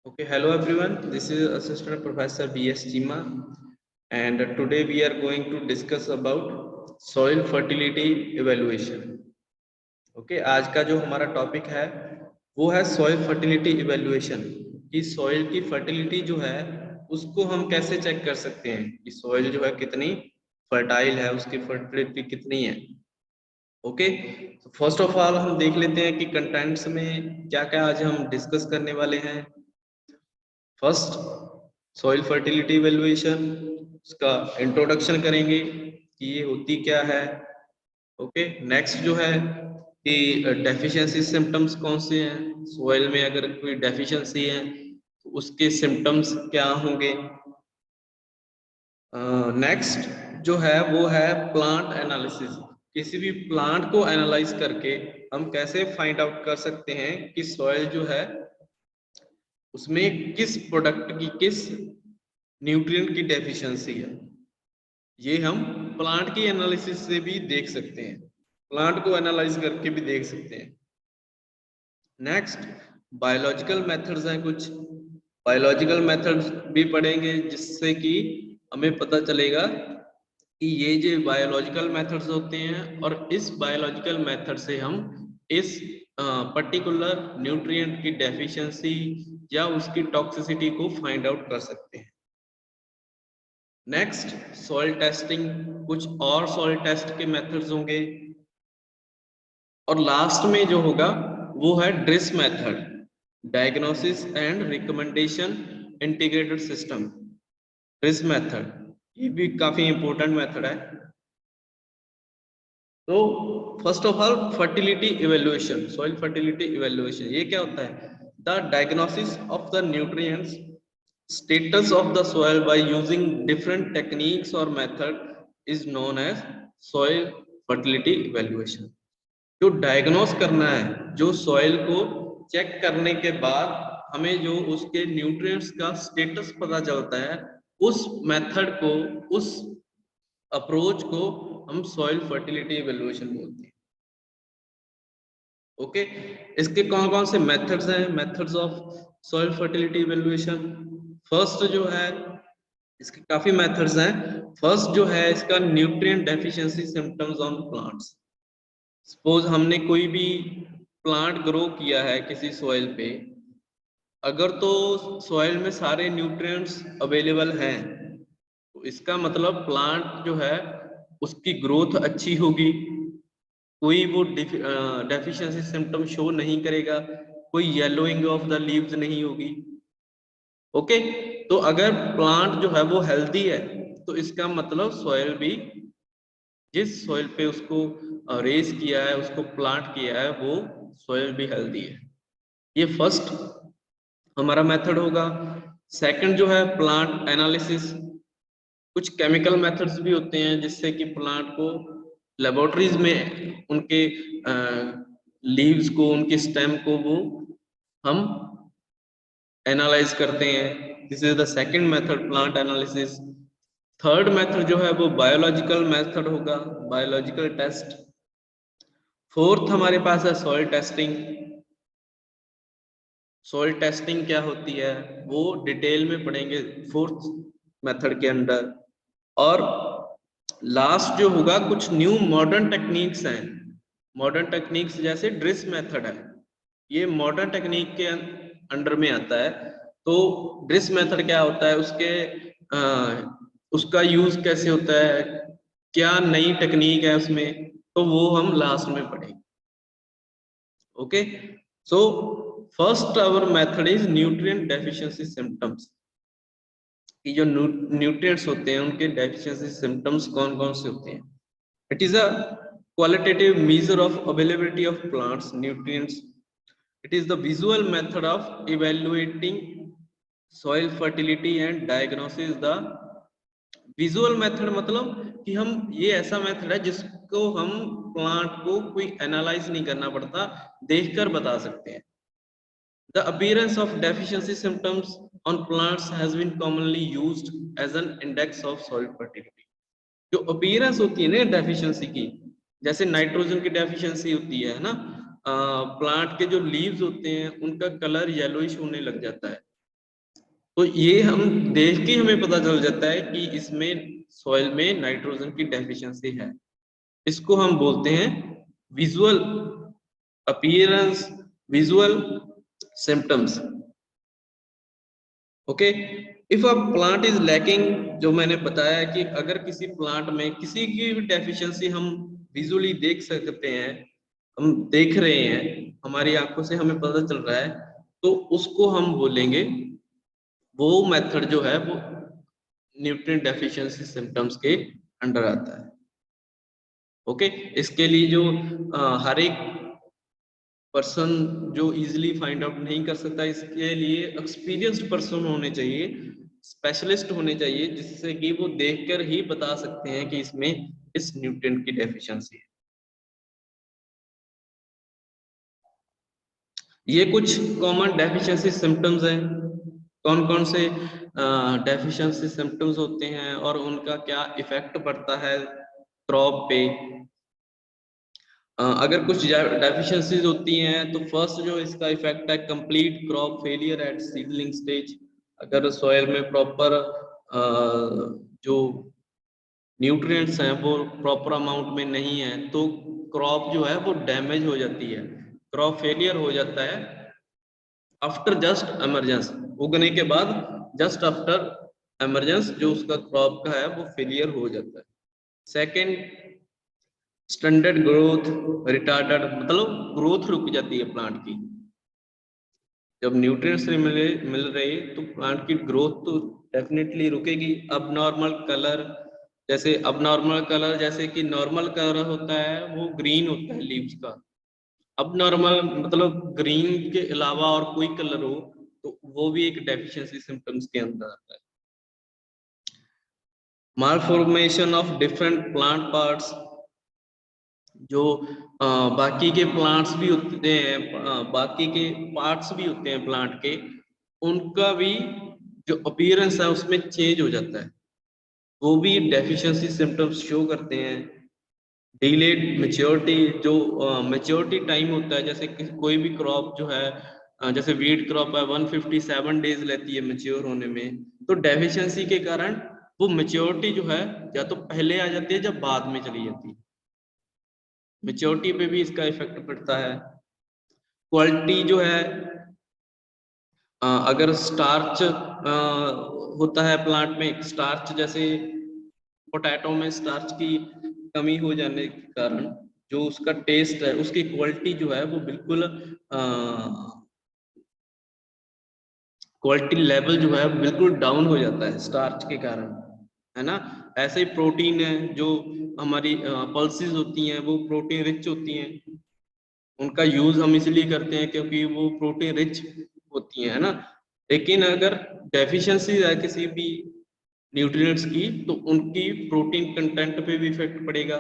Okay, hello everyone. This is Assistant Professor B.S. Chima, and today we are going to discuss about soil fertility evaluation. Okay, आज का जो हमारा topic है वो है soil fertility evaluation कि soil की फर्टिलिटी जो है उसको हम कैसे चेक कर सकते हैं कि सॉइल जो है कितनी फर्टाइल है, उसकी फर्टिलिटी कितनी है। ओके, तो फर्स्ट ऑफ ऑल हम देख लेते हैं कि कंटेंट्स में क्या क्या आज हम डिस्कस करने वाले हैं। फर्स्ट, सॉइल फर्टिलिटी इवेल्युएशन, उसका इंट्रोडक्शन करेंगे कि ये होती क्या है। ओके, नेक्स्ट जो है कि डेफिशिएंसी सिम्टम्स कौन से हैं, सॉइल में अगर कोई डेफिशिएंसी है तो उसके सिम्टम्स क्या होंगे। नेक्स्ट जो है वो है प्लांट एनालिसिस, किसी भी प्लांट को एनालाइज करके हम कैसे फाइंड आउट कर सकते हैं कि सॉइल जो है उसमें किस प्रोडक्ट की, किस न्यूट्रिएंट की डेफिशिएंसी है। ये हम प्लांट की एनालिसिस से भी देख सकते हैं, प्लांट को एनालाइज करके भी देख सकते हैं। नेक्स्ट, बायोलॉजिकल मेथड्स हैं, कुछ बायोलॉजिकल मेथड्स भी पढ़ेंगे जिससे कि हमें पता चलेगा कि ये जो बायोलॉजिकल मेथड्स होते हैं और इस बायोलॉजिकल मेथड से हम इस पर्टिकुलर न्यूट्रिएंट की डेफिशिएंसी या उसकी टॉक्सिसिटी को फाइंड आउट कर सकते हैं। नेक्स्ट, सॉइल टेस्टिंग, कुछ और सॉइल टेस्ट के मेथड्स होंगे। और लास्ट में जो होगा वो है DRIS method, diagnosis and recommendation integrated system. DRIS method ये भी काफी इंपॉर्टेंट मेथड है। तो first of all fertility evaluation, soil fertility evaluation ये क्या होता है? The diagnosis of the nutrients status of the soil by using different techniques or method is known as soil fertility evaluation। जो diagnose करना है, जो सॉइल को check करने के बाद हमें जो उसके न्यूट्रिएंट्स का स्टेटस पता चलता है, उस मेथड को, उस अप्रोच को हम सॉइल फर्टिलिटी इवेल्युएशन बोलते हैं। ओके, इसके कौन कौन से मेथड्स हैं, methods of soil fertility evaluation. First जो है, इसके काफी मेथड्स हैं। फर्स्ट जो है इसका nutrient deficiency symptoms on plants. Suppose हमने कोई भी प्लांट ग्रो किया है किसी सॉइल पे, अगर तो सॉइल में सारे न्यूट्रिएंट्स अवेलेबल हैं तो इसका मतलब प्लांट जो है उसकी ग्रोथ अच्छी होगी, कोई वो डेफिशिएंसी सिम्टम शो नहीं करेगा, कोई येलोइंग ऑफ द लीव्स नहीं होगी। ओके, तो अगर प्लांट जो है वो हेल्दी है तो इसका मतलब सॉइल भी, जिस सॉइल पे उसको रेस किया है, उसको प्लांट किया है, वो सॉइल भी हेल्दी है। ये फर्स्ट हमारा मेथड होगा। सेकंड जो है प्लांट एनालिसिस, कुछ केमिकल मेथड्स भी होते हैं जिससे कि प्लांट को लेबोरेटरीज में उनके लीव्स को, उनके स्टेम को वो हम एनालाइज करते हैं। This is the second method, plant analysis. Third method जो है वो बायोलॉजिकल मेथड होगा, बायोलॉजिकल टेस्ट। फोर्थ हमारे पास है सॉइल टेस्टिंग। सॉइल टेस्टिंग क्या होती है वो डिटेल में पढ़ेंगे फोर्थ मेथड के अंदर। और लास्ट जो होगा, कुछ न्यू मॉडर्न टेक्निक्स हैं, मॉडर्न टेक्निक्स जैसे ड्रिस मेथड है, ये मॉडर्न टेक्निक के अंडर में आता है। तो ड्रिस मेथड क्या होता है, उसका यूज कैसे होता है, क्या नई टेक्निक है उसमें, तो वो हम लास्ट में पढ़ेंगे। Okay, so first hour method is nutrient deficiency symptoms, कि जो न्यूट्रिएंट्स होते हैं उनके डेफिशिएंसी सिम्टम्स कौन कौन से होते हैं। It is a qualitative measure of availability of plants nutrients. It is the visual method of evaluating soil fertility and diagnosis the visual method, मतलब कि हम, ये ऐसा मेथड है जिसको हम प्लांट को कोई एनालाइज नहीं करना पड़ता, देखकर बता सकते हैं। The appearance of deficiency symptoms on plants has been commonly used as an index of soil fertility। जो अपीयरेंस होती है ना डेफिशिएंसी की, जैसे नाइट्रोजन की डेफिशिएंसी होती है ना, प्लांट के जो लीव्स होते हैं उनका कलर येलोइश होने लग जाता है, तो ये हम देख के हमें पता चल जाता है कि इसमें सॉइल में नाइट्रोजन की डेफिशिएंसी है। इसको हम बोलते हैं visual appearance, visual symptoms. Okay, if a plant is lacking, जो मैंने बताया कि अगर किसी प्लांट में किसी की भी डेफिशिएंसी हम विजुअली देख सकते हैं, हम देख रहे हैं, हमारी आंखों से हमें पता चल रहा है, तो उसको हम बोलेंगे, वो मेथड जो है वो न्यूट्रिएंट डेफिशिएंसी सिम्टम्स के अंडर आता है। ओके, इसके लिए जो हर एक पर्सन जो इजीली फाइंड आउट नहीं कर सकता, इसके लिए एक्सपीरियंस्ड पर्सन होने चाहिए, स्पेशलिस्ट होने चाहिए, जिससे कि वो देखकर ही बता सकते हैं कि इसमें इस न्यूट्रिएंट की डेफिशिएंसी है। ये कुछ कॉमन डेफिशिएंसी सिम्टम्स हैं। कौन कौन से डेफिशिएंसी सिम्टम्स होते हैं और उनका क्या इफेक्ट पड़ता है क्रॉप पे। अगर कुछ डेफिशिएंसीज होती हैं तो फर्स्ट जो इसका इफेक्ट है, complete crop failure eight seedling stage. अगर सॉइल में प्रॉपर जो न्यूट्रिएंट्स हैं वो प्रॉपर अमाउंट में नहीं है, तो क्रॉप जो है वो डैमेज हो जाती है, क्रॉप फेलियर हो जाता है आफ्टर जस्ट इमरजेंस, उगने के बाद जस्ट आफ्टर इमरजेंस जो उसका क्रॉप का है वो फेलियर हो जाता है। सेकेंड, स्टैंडर्ड ग्रोथ रिटार्डेड, मतलब ग्रोथ रुक जाती है प्लांट की। जब न्यूट्रिएंट्स नहीं मिल रहे तो प्लांट की ग्रोथ तो डेफिनेटली रुकेगी। अब नॉर्मल कलर, जैसे अब नॉर्मल कलर, जैसे कि नॉर्मल कलर होता है वो ग्रीन होता है लीव्स का। अब नॉर्मल मतलब ग्रीन के अलावा और कोई कलर हो तो वो भी एक डेफिशिएंसी सिम्टम्स के अंदर आता है। Malformation of different plant parts, जो बाकी के प्लांट्स भी होते हैं, बाकी के पार्ट्स भी होते हैं प्लांट के, उनका भी जो अपीयरेंस है उसमें चेंज हो जाता है, वो भी डेफिशिएंसी सिम्टम्स शो करते हैं। डिलेड मेच्योरिटी, जो मेच्योरिटी टाइम होता है, जैसे कोई भी क्रॉप जो है, जैसे वीट क्रॉप है 157 डेज लेती है मेच्योर होने में, तो डेफिशिएंसी के कारण वो मेच्योरिटी जो है या तो पहले आ जाती है या बाद में चली जाती है। मेच्योरिटी पे भी इसका इफेक्ट पड़ता है। क्वालिटी जो है, अगर स्टार्च होता है प्लांट में, स्टार्च जैसे पोटैटो में स्टार्च की कमी हो जाने के कारण जो उसका टेस्ट है, उसकी क्वालिटी जो है वो बिल्कुल क्वालिटी लेवल जो है बिल्कुल डाउन हो जाता है स्टार्च के कारण, है ना। ऐसे ही प्रोटीन है, जो हमारी पल्सेस होती हैं वो प्रोटीन रिच होती हैं, उनका यूज हम इसलिए करते हैं क्योंकि वो प्रोटीन रिच होती है ना। लेकिन अगर डेफिशिएंसी है किसी भी न्यूट्रिएंट्स की तो उनकी प्रोटीन कंटेंट पे भी इफेक्ट पड़ेगा।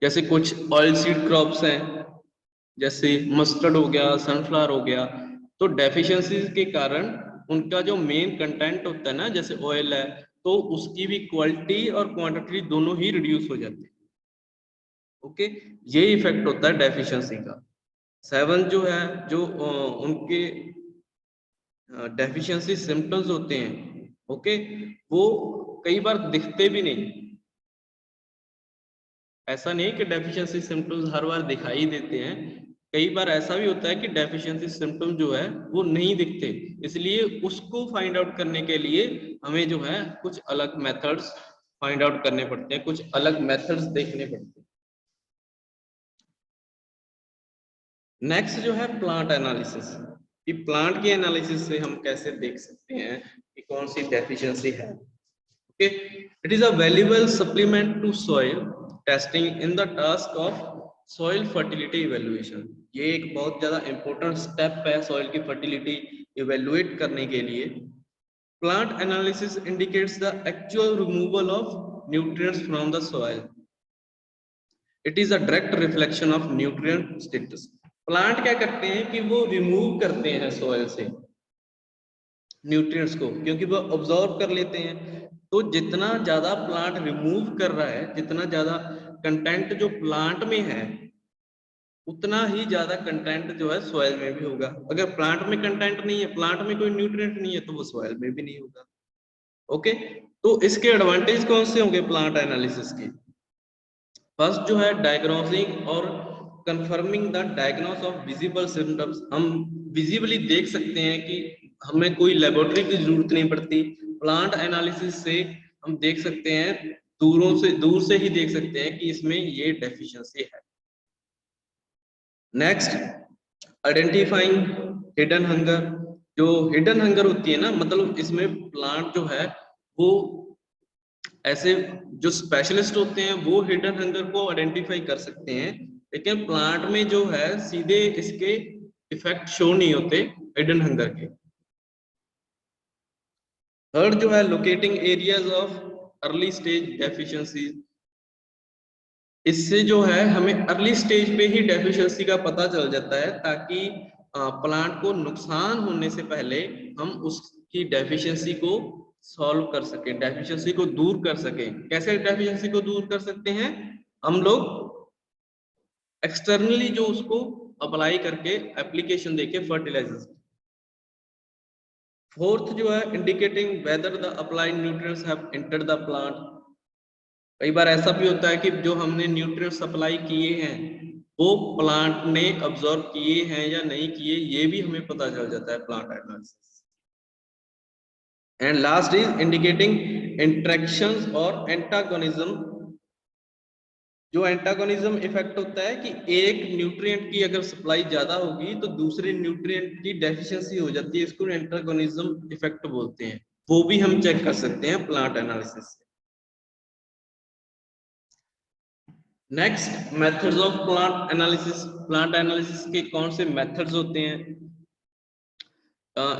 जैसे कुछ ऑयल सीड क्रॉप्स हैं, जैसे मस्टर्ड हो गया, सनफ्लावर हो गया, तो डेफिशिएंसी के कारण उनका जो मेन कंटेंट होता है ना, जैसे ऑयल है, तो उसकी भी क्वालिटी और क्वांटिटी दोनों ही रिड्यूस हो जाती है। ओके, ये इफेक्ट होता है डेफिशिएंसी का। 7 जो है, जो उनके डेफिशिएंसी सिम्टम्स होते हैं, ओके, वो कई बार दिखते भी नहीं। ऐसा नहीं कि डेफिशिएंसी सिम्टम्स हर बार दिखाई देते हैं, कई बार ऐसा भी होता है कि डेफिशिएंसी सिम्टम्स जो है वो नहीं दिखते। इसलिए उसको फाइंड आउट करने के लिए हमें जो है कुछ अलग मेथड्स फाइंड आउट करने पड़ते हैं, कुछ अलग मेथड्स देखने पड़ते हैं। नेक्स्ट जो है प्लांट एनालिसिस, कि प्लांट के एनालिसिस से हम कैसे देख सकते हैं कि कौन सी डेफिशिएंसी है। Okay, it is a valuable supplement to soil testing in the task of soil fertility evaluation. ये एक बहुत ज्यादा इंपॉर्टेंट स्टेप है सॉइल की फर्टिलिटी इवेल्युएट करने के लिए। Plant analysis indicates the actual removal of nutrients from the soil. It is a direct reflection of nutrient status. Plant क्या करते हैं कि वो रिमूव करते हैं सॉइल से न्यूट्रिएंट्स को, क्योंकि वो ऑब्जॉर्व कर लेते हैं। तो जितना ज्यादा प्लांट रिमूव कर रहा है, जितना ज्यादा कंटेंट जो प्लांट में है, उतना ही ज्यादा कंटेंट जो है सॉइल में भी होगा। अगर प्लांट में कंटेंट नहीं है, प्लांट में कोई न्यूट्रिएंट नहीं है, तो वो सॉइल में भी नहीं होगा। ओके, तो इसके एडवांटेज कौन से होंगे प्लांट एनालिसिस के? फर्स्ट जो है डायग्नोसिंग और confirming the diagnose of visible symptoms. हम विजिबली देख सकते हैं कि हमें कोई लेबोरेटरी की जरूरत नहीं पड़ती। प्लांट एनालिसिस से हम देख सकते हैं, दूर से ही देख सकते हैं कि इसमें ये डेफिशिएंसी है। Next, identifying hidden hunger. जो हिडन हंगर होती है ना, मतलब इसमें प्लांट जो है वो ऐसे जो स्पेशलिस्ट होते हैं वो हिडन हंगर को आइडेंटिफाई कर सकते हैं, लेकिन प्लांट में जो है सीधे इसके इफेक्ट शो नहीं होते हिडन हंगर के। थर्ड जो है locating areas of early stage deficiency. इससे जो है हमें अर्ली स्टेज पे ही डेफिशिएंसी का पता चल जाता है, ताकि प्लांट को नुकसान होने से पहले हम उसकी डेफिशिएंसी को सॉल्व कर सकें, डेफिशिएंसी को दूर कर सकें। कैसे डेफिशिएंसी को दूर कर सकते हैं? हम लोग एक्सटर्नली जो उसको अप्लाई करके एप्लीकेशन देके फर्टिलाइजर्स। फोर्थ जो है indicating whether the applied nutrients have entered the plant. कई बार ऐसा भी होता है कि जो हमने न्यूट्रिएंट्स सप्लाई किए हैं वो प्लांट ने अब्सॉर्ब किए हैं या नहीं किए, ये भी हमें पता चल जाता है plant analysis. And last is indicating interactions और एंटागोनिज्म। जो एंटागोनिज्म इफेक्ट होता है कि एक न्यूट्रिएंट की अगर सप्लाई ज्यादा होगी तो दूसरे न्यूट्रिएंट की डेफिशिएंसी हो जाती है, इसको एंटागोनिज्म इफेक्ट बोलते हैं। वो भी हम चेक कर सकते हैं प्लांट एनालिसिस से। Next, methods of plant analysis. Plant analysis के कौन से मेथड्स होते हैं?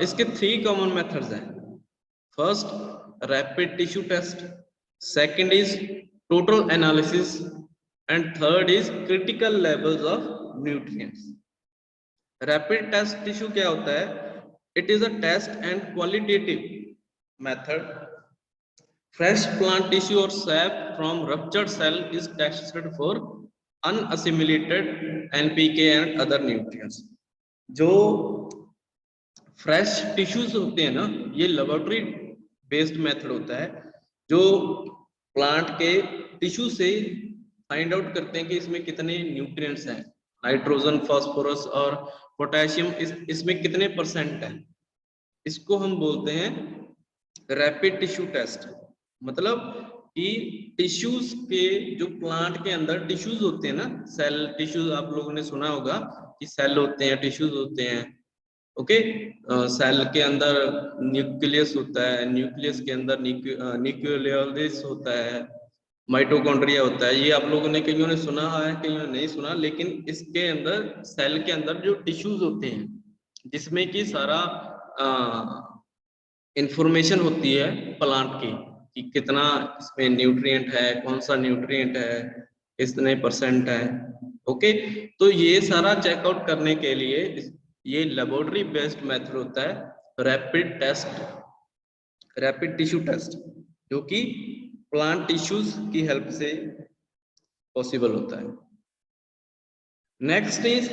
इसके 3 कॉमन मेथड्स हैं। First, rapid tissue test. Second is total analysis and third is critical levels of nutrients. Rapid test tissue क्या होता है? It is a test and qualitative method. Fresh plant tissue or sap from ruptured cell is tested for unassimilated NPK and other nutrients. जो fresh tissues होते हैं ना, ये laboratory based method होता है, जो प्लांट के टिश्यू से फाइंड आउट करते हैं कि इसमें कितने न्यूट्रिएंट्स हैं, नाइट्रोजन, फास्फोरस और पोटेशियम इसमें कितने परसेंट है। इसको हम बोलते हैं रैपिड टिश्यू टेस्ट। मतलब कि टिश्यूज के, जो प्लांट के अंदर टिश्यूज होते हैं ना, सेल टिश्यूज, आप लोगों ने सुना होगा कि सेल होते हैं, टिश्यूज होते हैं। ओके, सेल के अंदर न्यूक्लियस होता है, न्यूक्लियस के अंदर न्यूक्लियोलस होता है, माइटोकॉन्ड्रिया होता है। ये आप लोगों ने, कईयों ने सुना है, कईयों ने नहीं सुना, लेकिन इसके अंदर सेल के अंदर जो टिश्यूज होते हैं जिसमें कि सारा इंफॉर्मेशन होती है प्लांट की, कि कितना इसमें न्यूट्रिएंट है, कौन सा न्यूट्रिएंट है, कितने परसेंट है। ओके, तो ये सारा चेकआउट करने के लिए ये लेबोरेटरी बेस्ड मेथड होता है rapid test, rapid tissue test, जो कि प्लांट टिश्यूज की हेल्प से पॉसिबल होता है। Next is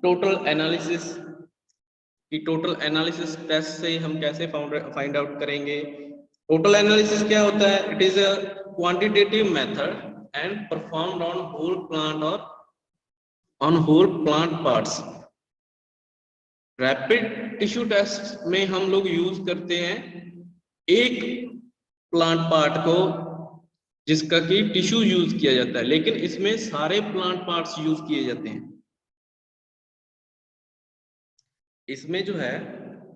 total analysis. कि टोटल एनालिसिस टेस्ट से हम कैसे फाइंड आउट करेंगे? टोटल एनालिसिस क्या होता है? It is a quantitative method and performed on whole plant और on whole plant parts. Rapid tissue test में हम लोग यूज करते हैं एक प्लांट पार्ट को जिसका कि टिश्यू यूज किया जाता है, लेकिन इसमें सारे प्लांट पार्ट्स यूज किए जाते हैं। इसमें जो है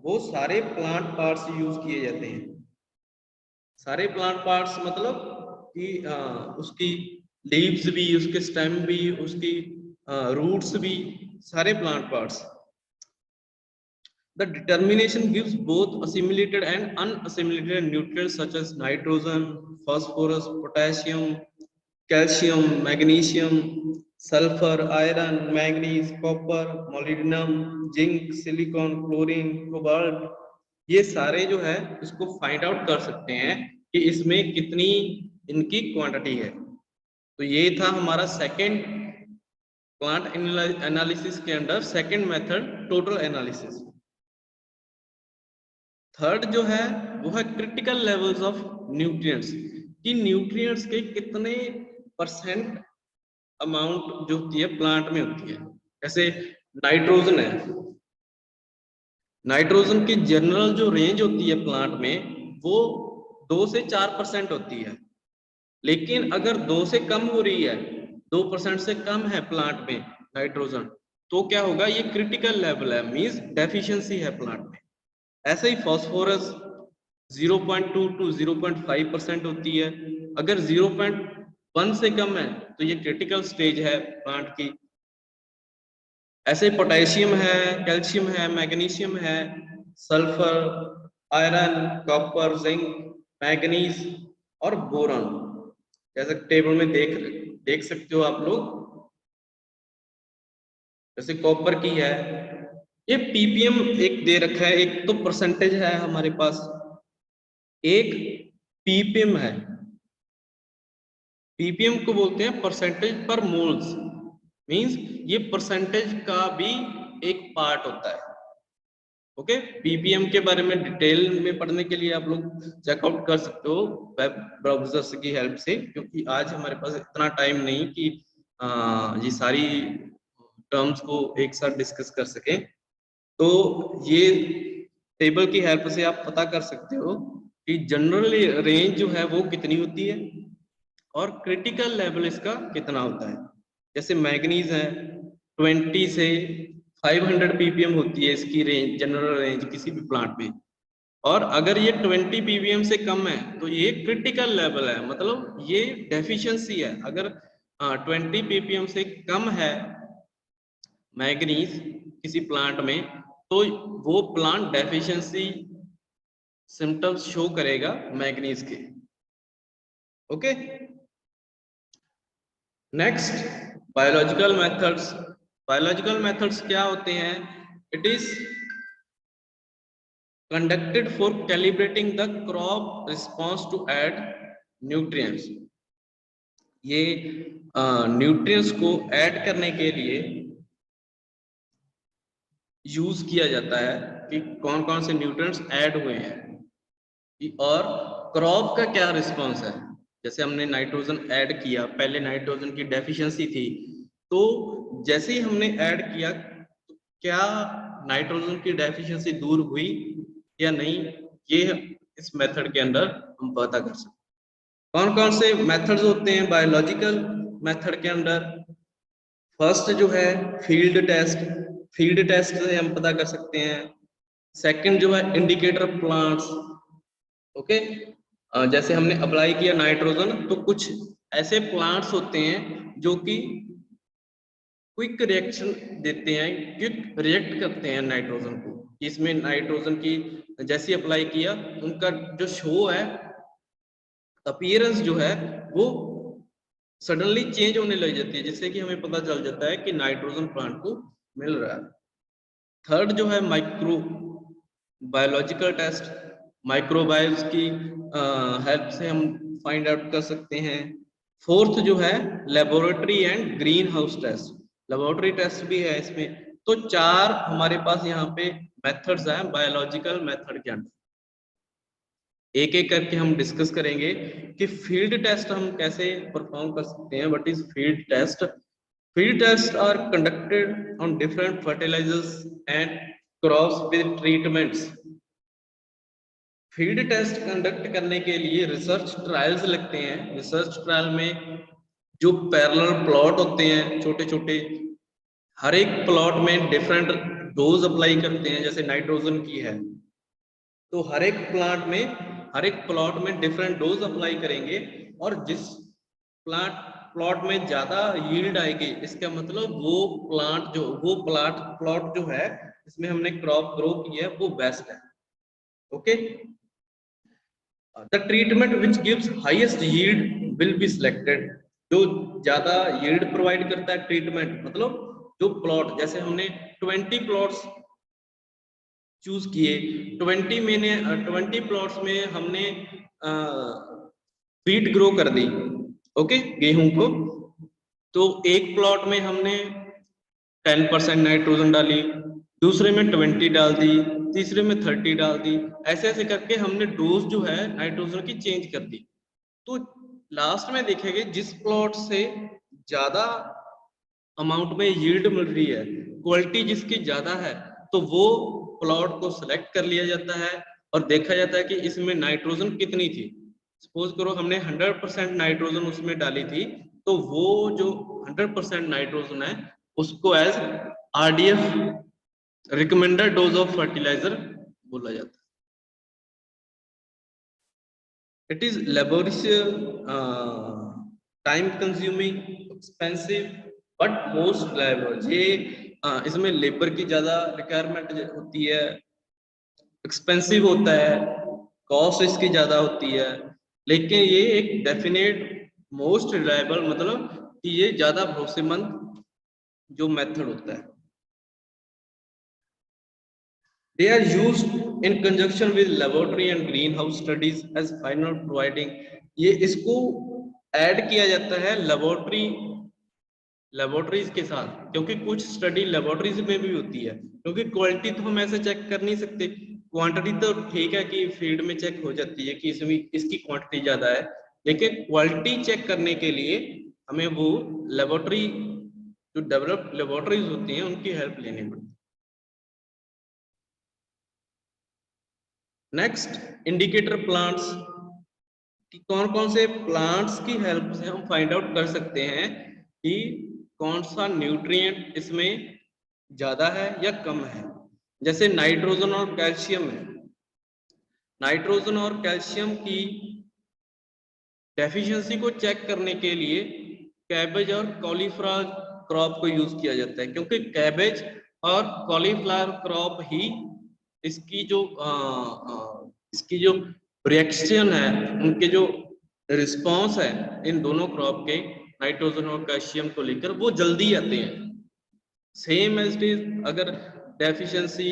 वो सारे प्लांट पार्ट्स यूज किए जाते हैं। सारे प्लांट पार्ट्स मतलब कि उसकी लीव्स भी, उसके स्टेम भी, उसकी रूट्स भी, सारे plant parts. The determination gives both assimilated and unassimilated nutrients such as nitrogen, phosphorus, potassium, calcium, magnesium, sulfur, iron, manganese, copper, molybdenum, zinc, silicon, chlorine, cobalt। ये सारे जो है इसको फाइंड आउट कर सकते हैं कि इसमें कितनी इनकी क्वांटिटी है। तो ये था हमारा सेकंड प्लांट एनालिसिस के under second method total analysis. Third जो है वो है क्रिटिकल लेवल्स ऑफ न्यूट्रिएंट्स, कि न्यूट्रिएंट्स के कितने परसेंट अमाउंट जो होती है प्लांट में होती है। जैसे नाइट्रोजन है, नाइट्रोजन की जनरल जो रेंज होती है प्लांट में वो 2 से 4% होती है, लेकिन अगर 2 से कम हो रही है, 2% से कम है प्लांट में नाइट्रोजन, तो क्या होगा, ये क्रिटिकल लेवल है, मींस डेफिशिएंसी है प्लांट में। ऐसे ही फास्फोरस 0.2 टू 0.5% होती है, अगर 0.1 से कम है तो ये क्रिटिकल स्टेज है प्लांट की। ऐसे पोटेशियम है, कैल्शियम है, मैग्नीशियम है, sulphur, iron, copper, zinc, manganese और बोरॉन, जैसे टेबल में देख सकते हो आप लोग। जैसे कॉपर की है, ये पीपीएम एक दे रखा है, एक तो परसेंटेज है हमारे पास, एक पीपीएम है। पीपीएम को बोलते हैं परसेंटेज पर मोल्स, मींस ये परसेंटेज का भी एक पार्ट होता है। ओके, पीपीएम के बारे में डिटेल में पढ़ने के लिए आप लोग चेकआउट कर सकते हो वेब ब्राउजर्स की हेल्प से, क्योंकि आज हमारे पास इतना टाइम नहीं कि ये सारी टर्म्स को एक साथ डिस्कस कर सके। तो ये टेबल की हेल्प से आप पता कर सकते हो कि जनरल रेंज जो है वो कितनी होती है और क्रिटिकल लेवल इसका कितना होता है। जैसे मैग्नीज है 20 से 500 ppm होती है इसकी रेंज, जनरल रेंज किसी भी प्लांट में, और अगर ये 20 ppm से कम है तो ये क्रिटिकल लेवल है, मतलब ये डेफिशिएंसी है। अगर 20 ppm से कम है मैग्नीज किसी प्लांट में तो वो प्लांट डेफिशिएंसी सिम्टम्स शो करेगा मैग्नीज के। Okay, next biological methods. Biological methods क्या होते हैं? It is conducted for calibrating the crop response to add nutrients। ये न्यूट्रिएंट्स को ऐड करने के लिए यूज किया जाता है कि कौन कौन से न्यूट्रिएंट्स ऐड हुए हैं और क्रॉप का क्या रिस्पांस है। जैसे हमने नाइट्रोजन ऐड किया, पहले नाइट्रोजन की डेफिशिएंसी थी, तो जैसे ही हमने ऐड किया तो क्या नाइट्रोजन की डेफिशिएंसी दूर हुई या नहीं, ये इस मेथड के अंदर हम पता कर सकते हैं। कौन कौन से मेथड्स होते हैं बायोलॉजिकल मेथड के अंदर? फर्स्ट जो है फील्ड टेस्ट, फील्ड टेस्ट से हम पता कर सकते हैं। सेकंड जो है इंडिकेटर प्लांट्स। ओके, जैसे हमने अप्लाई किया नाइट्रोजन, तो कुछ ऐसे प्लांट्स होते हैं जो कि क्विक रिएक्शन देते हैं, क्विक रिएक्ट करते हैं नाइट्रोजन को। इसमें नाइट्रोजन की जैसे अप्लाई किया उनका जो शो है, अपीयरेंस जो है वो सडनली चेंज होने लग जाती है, जिससे कि हमें पता चल जाता है कि नाइट्रोजन प्लांट को मिल रहा है। थर्ड जो है माइक्रो बायोलॉजिकल टेस्ट, माइक्रोबायल्स की हेल्प से हम फाइंड आउट कर सकते हैं। फोर्थ जो है laboratory and green house test, laboratory test भी है इसमें। तो 4 हमारे पास यहाँ पे मेथड्स हैं बायोलॉजिकल मेथड के अंदर। एक एक करके हम डिस्कस करेंगे कि फील्ड टेस्ट हम कैसे परफॉर्म कर सकते हैं। What is field test? Field test are conducted on different fertilizers and crops with treatments. Field test conduct करने के लिए रिसर्च ट्रायल्स लगते हैं। रिसर्च ट्रायल में जो पैरेलल प्लॉट होते हैं छोटे छोटे, हर एक प्लॉट में डिफरेंट डोज अप्लाई करते हैं। जैसे नाइट्रोजन की है तो हर एक प्लॉट में डिफरेंट डोज अप्लाई करेंगे, और जिस प्लॉट में ज्यादा यील्ड आएगी, इसका मतलब वो प्लॉट जो है इसमें हमने क्रॉप ग्रो की है वो बेस्ट है। Okay, the treatment which gives highest yield will be selected. जो ज्यादा यील्ड प्रोवाइड करता है ट्रीटमेंट, मतलब जो प्लॉट, जैसे हमने 20 प्लॉट्स चूज किए, 20 प्लॉट्स में हमने व्हीट ग्रो कर दी, ओके, गेहूं को, तो एक प्लॉट में हमने 10% नाइट्रोजन डाली, दूसरे में 20 डाल दी, तीसरे में 30 डाल दी, ऐसे ऐसे करके हमने डोज जो है नाइट्रोजन की चेंज कर दी। तो लास्ट में देखेंगे जिस प्लॉट से ज्यादा अमाउंट में यील्ड मिल रही है, क्वालिटी जिसकी ज्यादा है, तो वो प्लॉट को सिलेक्ट कर लिया जाता है और देखा जाता है कि इसमें नाइट्रोजन कितनी थी। सपोज करो हमने 100% नाइट्रोजन उसमें डाली थी, तो वो जो 100% नाइट्रोजन है उसको as RDF recommended dose of fertilizer बोला जाता है। It is laborious, time consuming, expensive but most reliable. ये इसमें लेबर की ज्यादा रिक्वायरमेंट होती है, एक्सपेंसिव होता है, कॉस्ट इसकी ज्यादा होती है, लेकिन ये एक डेफिनेट मोस्ट रिलायबल, मतलब कि ये ज्यादा भरोसेमंद जो मेथड होता है। They are used in conjunction with laboratory and greenhouse studies as final providing। ये इसको ऐड किया जाता है लेबोरेटरीज के साथ, क्योंकि कुछ स्टडी लेबोरेटरीज में भी होती है, क्योंकि क्वालिटी तो हम ऐसे चेक कर नहीं सकते। क्वांटिटी तो ठीक है कि फील्ड में चेक हो जाती है कि इसमें इसकी क्वांटिटी ज्यादा है, लेकिन क्वालिटी चेक करने के लिए हमें वो लेबोरेटरी, जो डेवलप लेबोरेटरीज होती हैं, उनकी हेल्प लेनी पड़ती है। नेक्स्ट, इंडिकेटर प्लांट्स, कि कौन कौन से प्लांट्स की हेल्प से हम फाइंड आउट कर सकते हैं कि कौन सा न्यूट्रिएंट इसमें ज्यादा है या कम है। जैसे नाइट्रोजन और कैल्शियम है, नाइट्रोजन और कैल्शियम की डेफिशिएंसी को चेक करने के लिए कैबेज और कॉलीफ्लावर क्रॉप को यूज किया जाता है, क्योंकि कैबेज और कॉलीफ्लावर क्रॉप ही इसकी जो रिएक्शन है, उनके जो रिस्पांस है इन दोनों क्रॉप के नाइट्रोजन और कैल्शियम को लेकर, वो जल्दी आते हैं। सेम एज इट इज, अगर डेफिशिएंसी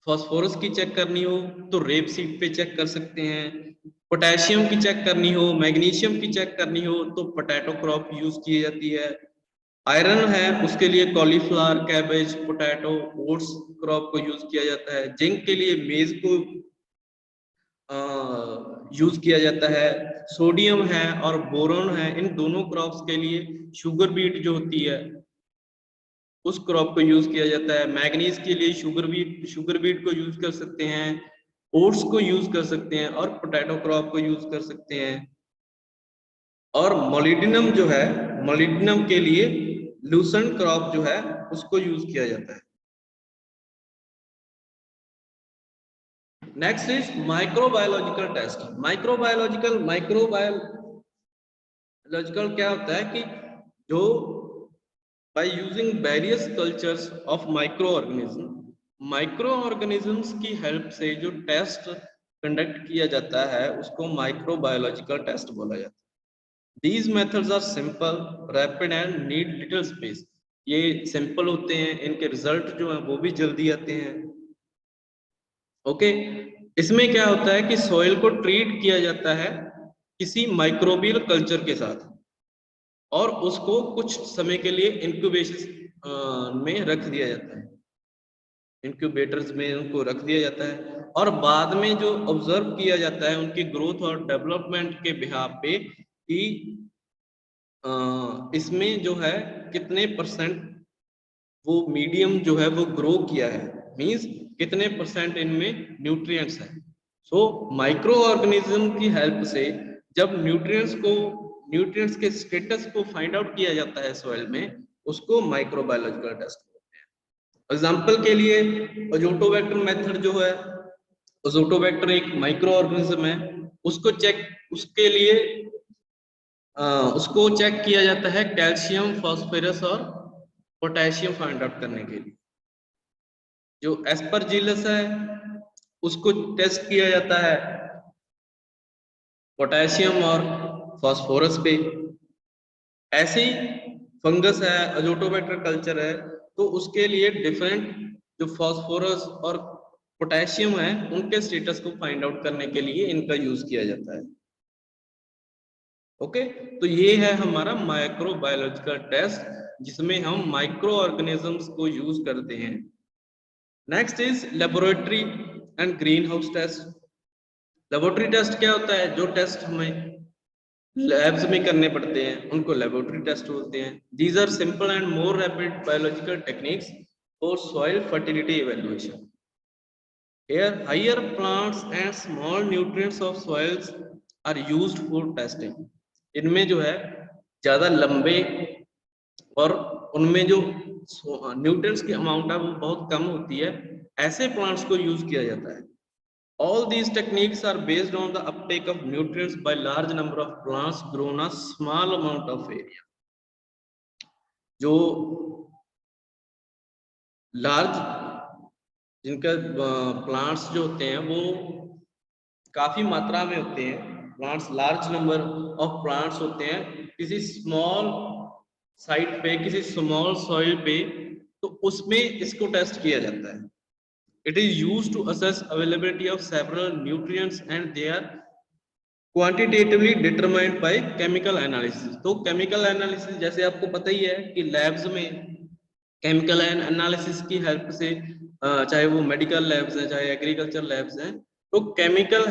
फास्फोरस की चेक करनी हो तो रेप सीड पे चेक कर सकते हैं, पोटेशियम की चेक करनी हो, मैग्नीशियम की चेक करनी हो तो पोटैटो क्रॉप यूज की जाती है, आयरन है उसके लिए cauliflower, cabbage, potato, oats crop को यूज किया जाता है, जिंक के लिए मेज को यूज किया जाता है, सोडियम है और बोरॉन है, इन दोनों क्रॉप्स के लिए शुगर बीट जो होती है उस क्रॉप को यूज किया जाता है, मैग्नीज के लिए शुगर बीट को यूज कर सकते हैं, ओट्स को यूज कर सकते हैं और पोटैटो क्रॉप को यूज कर सकते हैं। और मोलिडिनम जो है, मोलिडिनम के लिए लूसेंट क्रॉप जो है उसको यूज किया जाता है। Next is microbiological test. Microbiological क्या होता है कि जो by using various cultures of micro organisms की हेल्प से जो टेस्ट कंडक्ट किया जाता है उसको माइक्रोबायोलॉजिकल टेस्ट बोला जाता है। These methods are simple, rapid and need little space। ये सिंपल होते हैं, इनके रिजल्ट जो हैं वो भी जल्दी आते हैं। ओके, इसमें क्या होता है कि सॉइल को ट्रीट किया जाता है किसी माइक्रोबियल कल्चर के साथ और उसको कुछ समय के लिए इंक्यूबेशन में रख दिया जाता है, इंक्यूबेटर्स में उनको रख दिया जाता है, और बाद में जो ऑब्जर्व किया जाता है उनकी ग्रोथ और डेवलपमेंट के बिहाफ पे कि इसमें जो है कितने परसेंट वो मीडियम जो है वो ग्रो किया है, मींस कितने परसेंट इनमें न्यूट्रिएंट्स है। सो माइक्रो ऑर्गेनिज्म की हेल्प से जब न्यूट्रिएंट्स के स्टेटस को फाइंड आउट किया जाता है सॉइल में, उसको माइक्रोबायोलॉजिकल टेस्ट बोलते हैं। एग्जांपल के लिए अजोटोबैक्टर मेथड जो है, अजोटोबैक्टर एक माइक्रो ऑर्गेनिज्म है, उसको चेक किया जाता है कैल्शियम, फास्फोरस और पोटेशियम फाइंड आउट करने के लिए। जो एस्परजिलस है उसको टेस्ट किया जाता है पोटेशियम और फास्फोरस पे। ऐसे ही फंगस है, अजोटोबैक्टर कल्चर है, तो उसके लिए डिफरेंट जो फास्फोरस और पोटेशियम है उनके स्टेटस को फाइंड आउट करने के लिए इनका यूज किया जाता है। ओके, तो ये है हमारा माइक्रोबायोलॉजिकल टेस्ट जिसमें हम माइक्रो ऑर्गेनिजम्स को यूज करते हैं। Next is laboratory and green house test. Laboratory test क्या होता है? जो टेस्ट हमें लैब्स में करने पड़ते हैं उनको लेबोरेटरी टेस्ट होते हैं। These are simple and more rapid biological techniques for soil fertility evaluation. Here, higher plants and small nutrients of soils are used for testing. इनमें जो है ज्यादा लंबे और उनमें जो न्यूट्रिएंट्स की अमाउंट है वो बहुत कम होती है, ऐसे प्लांट्स को यूज किया जाता है। All these techniques are based on the uptake of nutrients by large number of plants grown a small amount of area. जो लार्ज जिनका प्लांट्स जो होते हैं वो काफी मात्रा में होते हैं, plants large number of plants होते हैं किसी स्मॉल साइट पे, किसी स्मॉल सॉइल पे, तो उसमें इसको टेस्ट किया जाता है। It is used to assess availability of several nutrients and they are quantitatively determined by chemical analysis. तो chemical analysis जैसे आपको पता ही है कि लैब्स में chemical analysis की हेल्प से, चाहे वो मेडिकल लैब्स हैं चाहे एग्रीकल्चर लैब्स हैं, तो केमिकल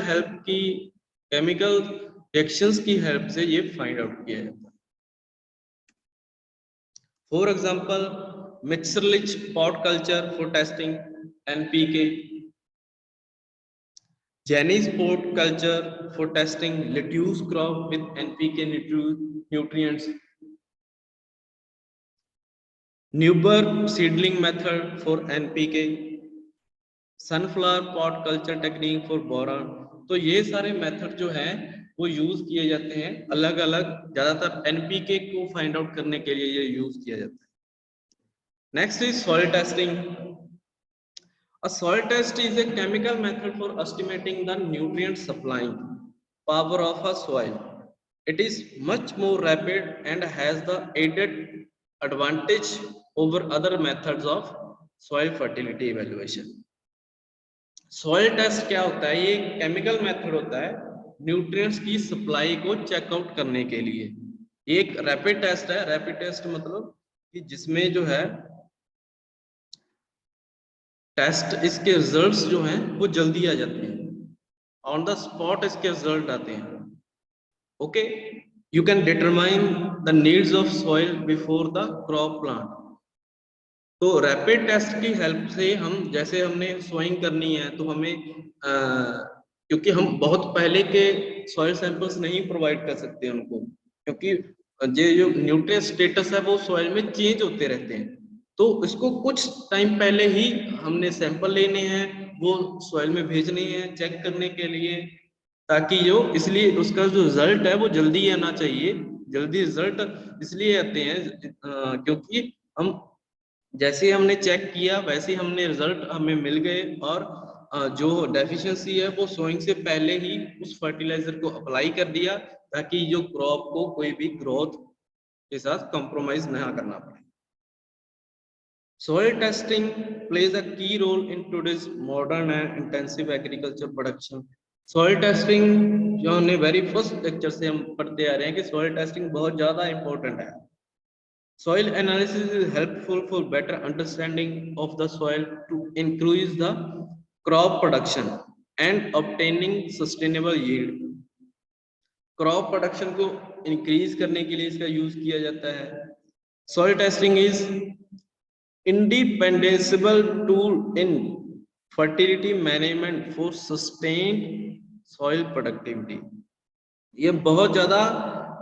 रिएक्शंस की हेल्प से ये फाइंड आउट किया जाता है। For example Mitscherlich pot culture for testing NPK, Janice pot culture for testing lettuce crop with NPK nutrients, Newburgh seedling method for NPK, sunflower pot culture technique for boron। तो ये सारे method जो हैं वो use किए जाते हैं अलग अलग, ज्यादातर NPK को फाइंड आउट करने के लिए ये यूज किया जाता है। Next is soil testing. A soil test is a chemical method for estimating the nutrient supplying power of a soil. It is much more rapid and has the added advantage over other methods of soil fertility evaluation. Soil test क्या होता है? ये chemical method होता है nutrients की supply को checkout करने के लिए। ये एक रैपिड टेस्ट है। रैपिड टेस्ट मतलब कि जिसमें जो है टेस्ट, इसके रिजल्ट्स जो हैं वो जल्दी आ जाते हैं, ऑन द स्पॉट इसके रिजल्ट आते हैं। Okay, you can determine the needs of soil before the crop plant. तो रैपिड टेस्ट की हेल्प से हम, जैसे हमने सोइंग करनी है तो हमें क्योंकि हम बहुत पहले के सॉइल सैंपल्स नहीं प्रोवाइड कर सकते उनको, क्योंकि ये जो न्यूट्रिएंट स्टेटस है वो सॉइल में चेंज होते रहते हैं, तो इसको कुछ टाइम पहले ही हमने सैंपल लेने हैं, वो सॉइल में भेजने हैं चेक करने के लिए, ताकि जो, इसलिए उसका जो रिजल्ट है वो जल्दी आना चाहिए। जल्दी रिजल्ट इसलिए आते हैं क्योंकि हम जैसे हमने चेक किया वैसे हमने रिजल्ट हमें मिल गए, और जो डेफिशिएंसी है वो सोइंग से पहले ही उस फर्टिलाइजर को अप्लाई कर दिया, ताकि जो क्रॉप को कोई भी ग्रोथ के साथ कॉम्प्रोमाइज ना करना पड़े। Soil testing plays a key role in today's modern and intensive agriculture production. Soil testing जो हमने वेरी फर्स्ट लेक्चर से हम पढ़ते आ रहे हैं कि soil testing बहुत ज्यादा important है। Soil analysis is helpful for better understanding of the soil to increase the crop production and obtaining sustainable yield. Crop production को increase करने के लिए इसका यूज किया जाता है। Soil testing is indispensable tool in fertility management for sustained soil productivity। ये बहुत ज्यादा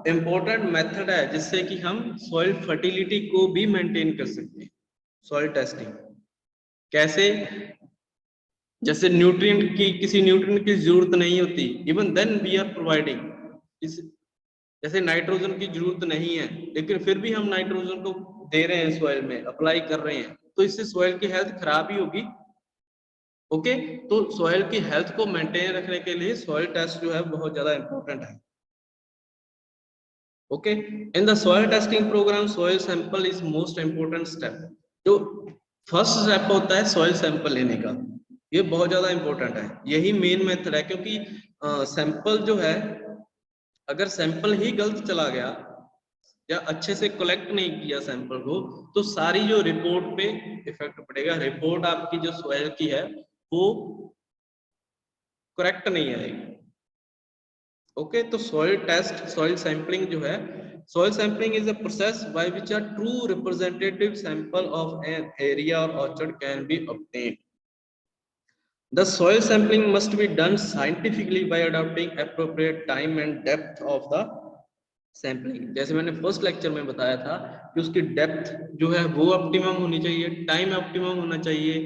इंपॉर्टेंट मेथड है जिससे कि हम सॉइल फर्टिलिटी को भी मेंटेन कर सकते हैं। सॉइल टेस्टिंग कैसे? जैसे न्यूट्रिएंट की, किसी न्यूट्रिएंट की जरूरत नहीं होती, even then we are providing, जैसे नाइट्रोजन की जरूरत नहीं है लेकिन फिर भी हम नाइट्रोजन को दे रहे हैं, सॉइल में अप्लाई कर रहे हैं, तो इससे सॉइल की हेल्थ खराब ही होगी। ओके, तो सॉइल की हेल्थ को मेंटेन रखने के लिए सॉइल टेस्ट जो है बहुत ज्यादा इंपॉर्टेंट है। Okay, in the soil testing programme soil sample is most important step. जो फर्स्ट स्टेप होता है सॉइल सैंपल लेने का, ये बहुत ज्यादा इंपॉर्टेंट है, यही मेन मेथड है, क्योंकि सैंपल जो है, अगर सैंपल ही गलत चला गया या अच्छे से कलेक्ट नहीं किया सैंपल को, तो सारी जो रिपोर्ट पे इफेक्ट पड़ेगा, रिपोर्ट आपकी जो सॉइल की है वो करेक्ट नहीं आएगी। ओके, तो सॉइल टेस्ट, सॉइल सैंपलिंग जो है, soil sampling is a process by which a true representative sample of an area or orchard can be obtained. The soil sampling must be done scientifically by adopting appropriate time and depth of the sampling. जैसे मैंने first lecture में बताया था कि उसकी depth जो है वो ऑप्टिमम होनी चाहिए, टाइम ऑप्टिमम होना चाहिए,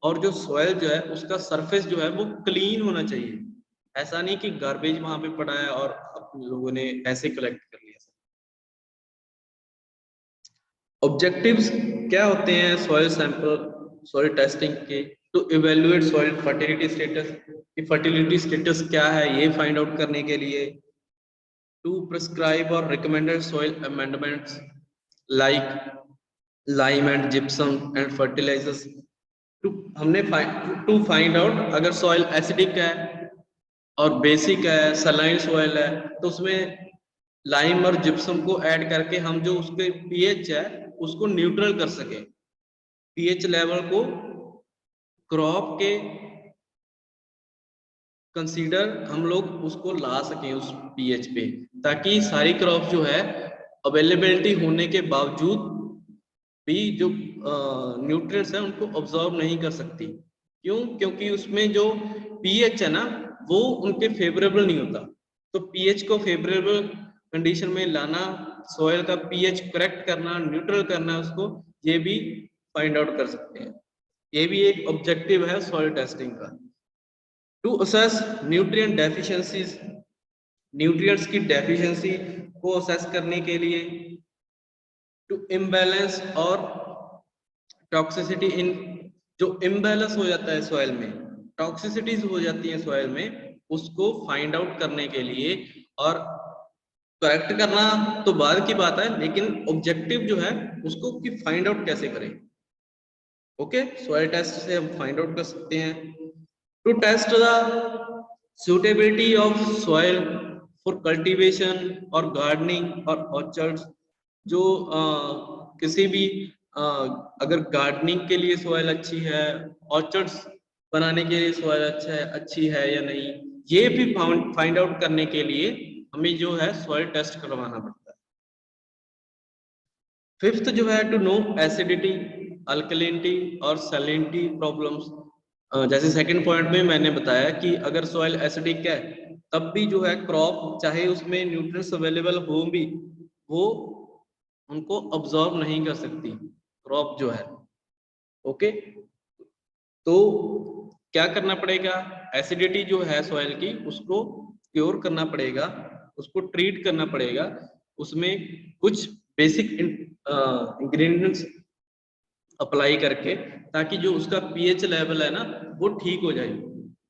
और जो सॉइल जो है उसका सरफेस जो है वो क्लीन होना चाहिए। ऐसा नहीं कि गार्बेज वहां पे पड़ा है और अपने लोगों ने ऐसे कलेक्ट कर लिया। ऑब्जेक्टिव्स क्या होते हैं सॉइल सैंपल, सॉइल टेस्टिंग के? To evaluate soil fertility status, कि फर्टिलिटी स्टेटस क्या है ये फाइंड आउट करने के लिए। टू प्रिस्क्राइब और recommended soil amendments like lime and gypsum and fertilizers. To हमने टू फाइंड आउट अगर सॉइल एसिडिक है और बेसिक है, सलाइन सॉइल है, तो उसमें लाइम और जिप्सम को ऐड करके हम जो उसके पीएच है उसको न्यूट्रल कर सके, पीएच लेवल को क्रॉप के कंसीडर हम लोग उसको ला सकें उस पीएच पे, ताकि सारी क्रॉप जो है अवेलेबिलिटी होने के बावजूद भी जो न्यूट्रिएंट्स है उनको ऑब्जॉर्व नहीं कर सकती। क्यों? क्योंकि उसमें जो पीएच है ना वो उनके फेवरेबल नहीं होता। तो पीएच को फेवरेबल कंडीशन में लाना, सॉइल का पीएच करेक्ट करना, न्यूट्रल करना उसको, ये भी फाइंड आउट कर सकते हैं। ये भी एक ऑब्जेक्टिव है सॉइल टेस्टिंग का। To assess nutrient deficiencies, nutrients की डेफिशिएंसी को असेस करने के लिए। टू इम्बैलेंस और टॉक्सिसिटी इन, जो इम्बैलेंस हो जाता है सॉइल में, टॉक्सिसिटीज हो जाती है सॉइल में, उसको फाइंड आउट करने के लिए। और करेक्ट करना तो बाद की बात है, लेकिन ऑब्जेक्टिव जो है उसको कि फाइंड आउट कैसे करें। ओके, सॉइल टेस्ट से हम फाइंड आउट कर सकते हैं। To test the suitability of soil for cultivation और gardening और orchards, जो किसी भी अगर गार्डनिंग के लिए सॉइल अच्छी है, ऑर्चर्ड्स बनाने के लिए सॉइल अच्छी है या नहीं, ये भी फाइंड आउट करने के लिए हमें जो है सॉइल टेस्ट करवाना पड़ता है। फिफ्थ जो है टू नो एसिडिटी, अल्कलिनिटी और सैलिनिटी प्रॉब्लम्स। जैसे सेकंड पॉइंट में मैंने बताया कि अगर सॉइल एसिडिक है तब भी जो है क्रॉप चाहे उसमें न्यूट्रिएंट्स अवेलेबल हो भी, वो उनको अब्सॉर्ब नहीं कर सकती क्रॉप जो है। ओके, तो क्या करना पड़ेगा? एसिडिटी जो है सॉइल की उसको क्योर करना पड़ेगा, उसको ट्रीट करना पड़ेगा, उसमें कुछ बेसिक इंग्रेडिएंट्स अप्लाई करके, ताकि जो उसका पीएच लेवल है ना वो ठीक हो जाए।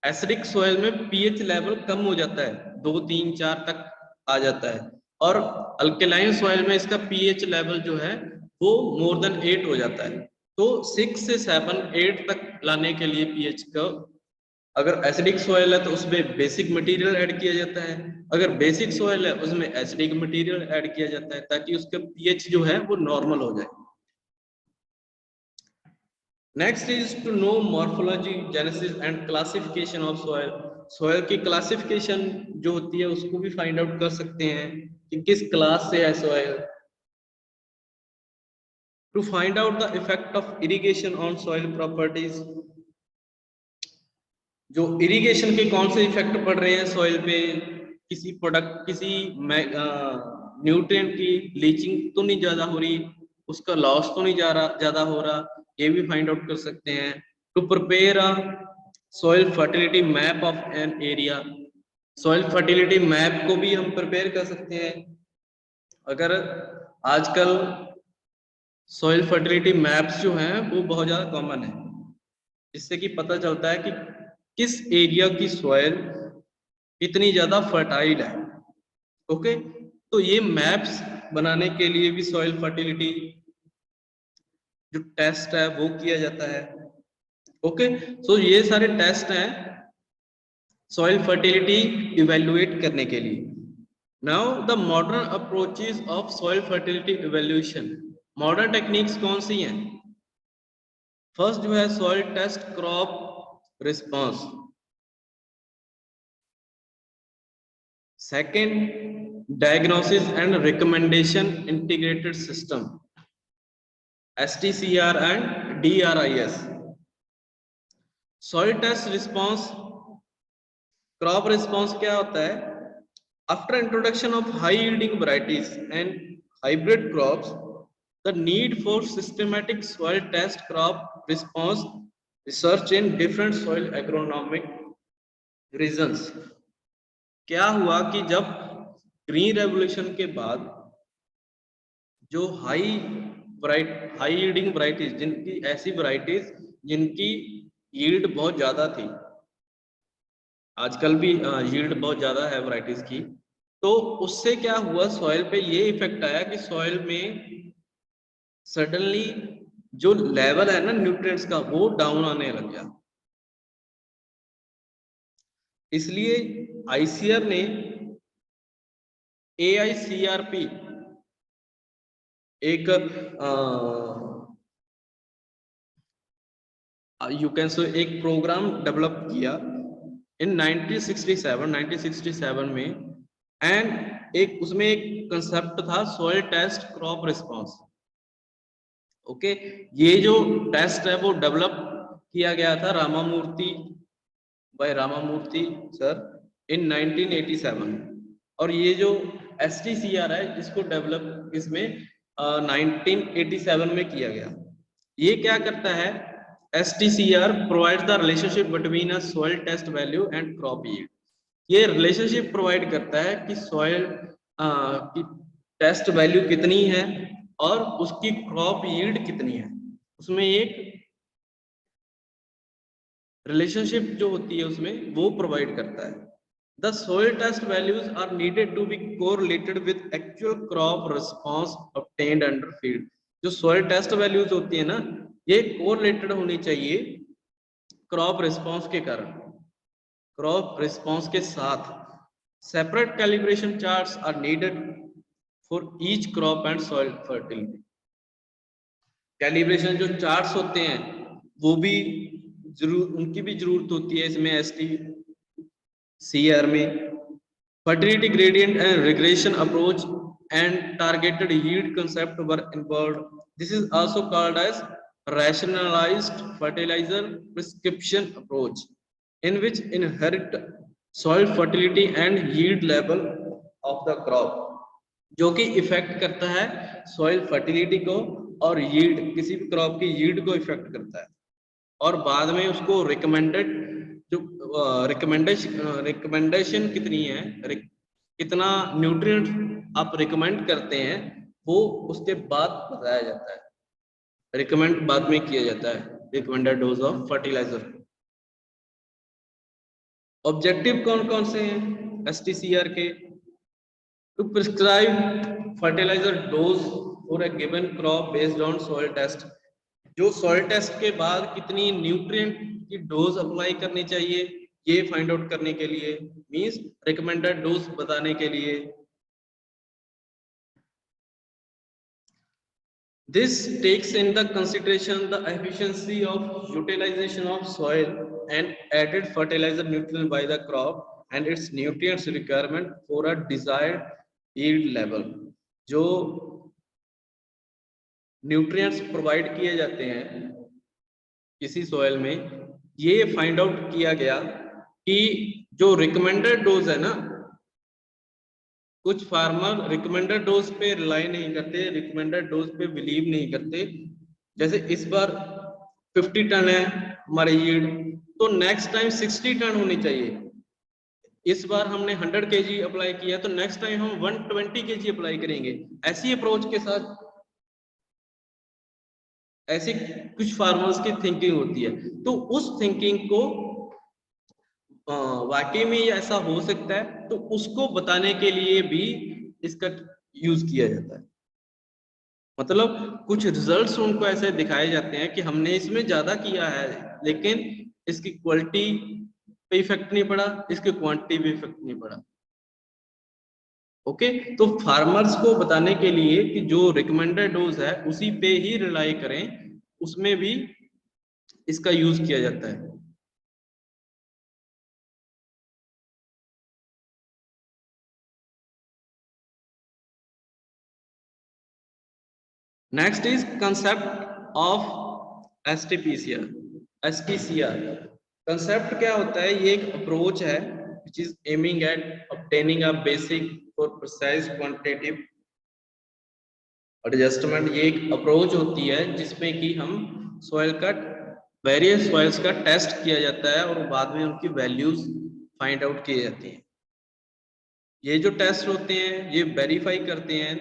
एसिडिक सॉइल में पीएच लेवल कम हो जाता है, 2 3 4 तक आ जाता है, और अल्कलाइन सॉइल में इसका पीएच लेवल जो है वो मोर देन 8 हो जाता है। तो 6 से 7 8 तक लाने के लिए पीएच का, अगर एसिडिक सॉइल है तो उसमें बेसिक मटेरियल ऐड किया जाता है, अगर बेसिक सॉइल है उसमें एसिडिक मटेरियल ऐड किया जाता है, ताकि उसका पीएच जो है वो नॉर्मल हो जाए। Next is to know morphology, genesis and classification of soil. Soil की क्लासिफिकेशन जो होती है उसको भी फाइंड आउट कर सकते हैं कि किस क्लास से है soil. To find out the effect of irrigation on soil properties, जो इरिगेशन के कौन से इफेक्ट पड़ रहे हैं सॉइल पे, किसी प्रोडक्ट, किसी न्यूट्रिएंट की लीचिंग तो नहीं ज्यादा हो रही, उसका लॉस तो नहीं ज्यादा हो रहा, ये भी फाइंड आउट कर सकते हैं। To prepare a soil fertility map of an area, soil fertility map को भी हम प्रिपेयर कर सकते हैं। अगर आजकल सॉइल फर्टिलिटी मैप्स जो हैं वो बहुत ज्यादा कॉमन है, जिससे कि पता चलता है कि किस एरिया की सॉइल कितनी ज्यादा फर्टाइल है। ओके, तो ये मैप्स बनाने के लिए भी सॉइल फर्टिलिटी जो टेस्ट है वो किया जाता है। ओके, सो ये सारे टेस्ट हैं सॉइल फर्टिलिटी इवेल्युएट करने के लिए। Now the modern approaches of soil fertility evaluation. Modern techniques कौन सी हैं? फर्स्ट जो है soil test crop response, second diagnosis and recommendation integrated system, STCR and DRIS। Soil test response crop response क्या होता है? After introduction of high yielding varieties and hybrid crops, the need for systematic soil test crop response research in different soil agronomic regions। क्या हुआ कि जब green revolution के बाद जो हाई यील्डिंग वराइटीज, जिनकी ऐसी वराइटीज जिनकी यील्ड बहुत ज्यादा थी, आजकल भी यील्ड बहुत ज्यादा है वराइटीज की, तो उससे क्या हुआ, सॉइल पे ये इफेक्ट आया कि सॉइल में सडनली जो लेवल है ना न्यूट्रिएंट्स का, वो डाउन आने लग गया। इसलिए ICAR ने AICRP एक यू कैन से एक प्रोग्राम डेवलप किया इन 1967 में, एंड एक उसमें एक कंसेप्ट था soil test crop response. Okay, ये जो टेस्ट है वो डेवलप किया गया था रामामूर्ति सर इन 1987, और ये जो STCR है इसको डेवलप इसमें 1987 में किया गया। ये क्या करता है? STCR provides the relationship between a soil test value and crop yield। ये रिलेशनशिप प्रोवाइड करता है कि सॉइल की टेस्ट वैल्यू कितनी है और उसकी क्रॉप यील्ड कितनी है, उसमें एक रिलेशनशिप जो होती है उसमें वो प्रोवाइड करता है। The soil test values are needed to be correlated with actual crop response obtained under field. जो सॉइल टेस्ट वैल्यूज होती है ना, ये कोरिलेटेड होनी चाहिए क्रॉप रिस्पॉन्स के कारण, क्रॉप रिस्पॉन्स के साथ। Separate calibration charts are needed for each crop and soil fertility. Calibration जो चार्ट्स होते हैं वो भी उनकी भी जरूरत होती है इसमें STCR में। Fertility gradient and regression approach and targeted yield concept were involved। This is also called as rationalized fertilizer prescription approach, in which inherit soil fertility and yield level of the crop, जो कि effect करता है soil fertility को और yield, किसी भी crop की yield को इफेक्ट करता है, और बाद में उसको रिकमेंडेड जो रिकमेंडेशन कितनी है, कितना न्यूट्रिएंट आप रिकमेंड करते हैं, वो उसके बाद बताया जाता है, रिकमेंड बाद में किया जाता है, recommended dose of fertilizer. Objective कौन कौन से हैं STCR के? To prescribe fertilizer dose for a given crop based on soil test. जो सॉइल टेस्ट के बाद कितनी न्यूट्रिएंट की डोज अप्लाई करनी चाहिए, ये फाइंड आउट करने के लिए, मींस रिकमेंडेड डोज बताने के लिए। This takes in the consideration the efficiency of utilization of soil and added fertilizer nutrient by the crop and its nutrients requirement for a desired yield level। जो nutrients provide किए जाते हैं किसी soil में, ये फाइंड आउट किया गया कि जो रिकमेंडेड डोज है ना, कुछ फार्मर रिकमेंडेड डोज पे रिलाई नहीं करते, रिकमेंडेड डोज पे बिलीव नहीं करते। जैसे इस बार 50 टन है हमारी यील्ड, तो नेक्स्ट टाइम 60 टन होनी चाहिए। इस बार हमने 100 kg अप्लाई किया तो नेक्स्ट टाइम हम 120 kg अप्लाई करेंगे। ऐसी अप्रोच के साथ ऐसी कुछ फार्मर्स की थिंकिंग होती है, तो उस थिंकिंग को वाकई में ऐसा हो सकता है, तो उसको बताने के लिए भी इसका यूज किया जाता है। मतलब कुछ रिजल्ट्स उनको ऐसे दिखाए जाते हैं कि हमने इसमें ज्यादा किया है, लेकिन इसकी क्वालिटी पे इफेक्ट नहीं पड़ा, इसकी क्वांटिटी पे इफेक्ट नहीं पड़ा। ओके, तो फार्मर्स को बताने के लिए कि जो रिकमेंडेड डोज है उसी पे ही रिलाई करें, उसमें भी इसका यूज किया जाता है। Next is concept of STPCR. STCR concept क्या होता है? ये एक अप्रोच है which is aiming at obtaining a basic for precise quantitative adjustment. ये एक अप्रोच होती है जिसमें कि हम सॉइल का, वेरियस सॉइल्स का टेस्ट किया जाता है और बाद में उनकी वैल्यूज फाइंड आउट किए जाती हैं। ये जो टेस्ट होते हैं ये वेरीफाई करते हैं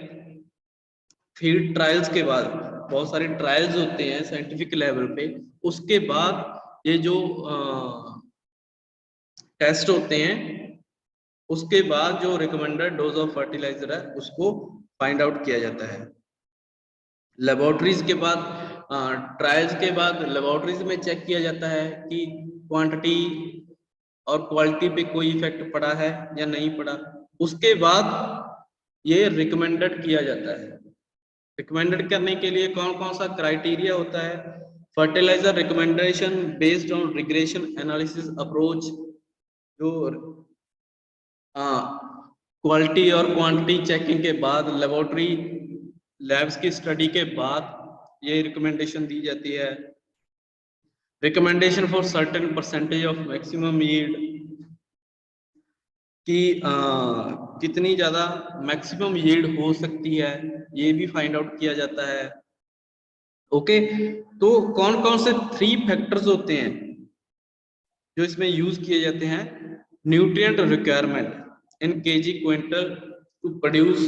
फील्ड ट्रायल्स के बाद। बहुत सारे ट्रायल्स होते हैं साइंटिफिक लेवल पे, उसके बाद ये जो टेस्ट होते हैं, उसके बाद जो रिकमेंडेड डोज ऑफ फर्टिलाइजर है उसको फाइंड आउट किया जाता है। लेबोरेटरीज के बाद, ट्रायल्स के बाद लेबोरेटरीज में चेक किया जाता है कि क्वांटिटी और क्वालिटी पे कोई इफेक्ट पड़ा है या नहीं पड़ा। उसके बाद ये रिकमेंडेड किया जाता है। रिकमेंडेड करने के लिए कौन कौन सा क्राइटेरिया होता है? Fertilizer recommendation based on regression analysis approach. जो क्वालिटी और क्वांटिटी चेकिंग के बाद, लेबोरेटरी लैब्स की स्टडी के बाद ये रिकमेंडेशन दी जाती है। Recommendation for certain percentage of maximum yield, कि कितनी ज्यादा मैक्सिमम यील्ड हो सकती है, ये भी फाइंड आउट किया जाता है। ओके, तो कौन कौन से 3 फैक्टर्स होते हैं जो इसमें यूज किए जाते हैं? Nutrient requirement in KG quintal to produce,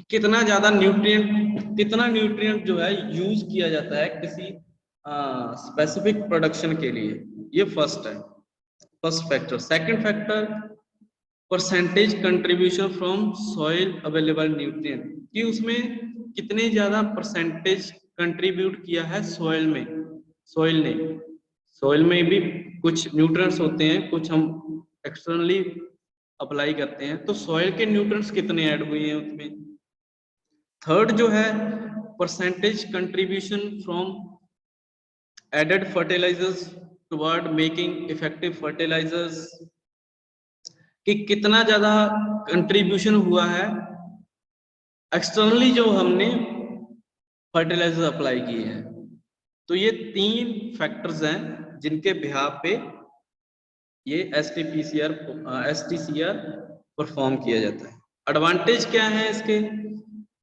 कितना न्यूट्रिएंट जो है यूज किया जाता है किसी स्पेसिफिक प्रोडक्शन के लिए। ये फर्स्ट है, first factor. Second factor, percentage contribution from soil available nutrient, कि उसमें कितने ज्यादा परसेंटेज कंट्रीब्यूट किया है सॉइल में, सॉइल ने। सॉइल में भी कुछ न्यूट्रिएंट्स होते हैं, कुछ हम एक्सटर्नली अप्लाई करते हैं, तो सॉइल के न्यूट्रिएंट्स कितने ऐड हुए हैं उसमें। थर्ड जो है, percentage contribution from added fertilisers toward making effective fertilisers, कि कितना ज्यादा कंट्रीब्यूशन हुआ है एक्सटर्नली जो हमने फर्टिलाइजर अप्लाई किए हैं। तो ये 3 फैक्टर्स हैं जिनके बिहाफ पे ये एसटीसीआर परफॉर्म किया जाता है। एडवांटेज क्या है इसके?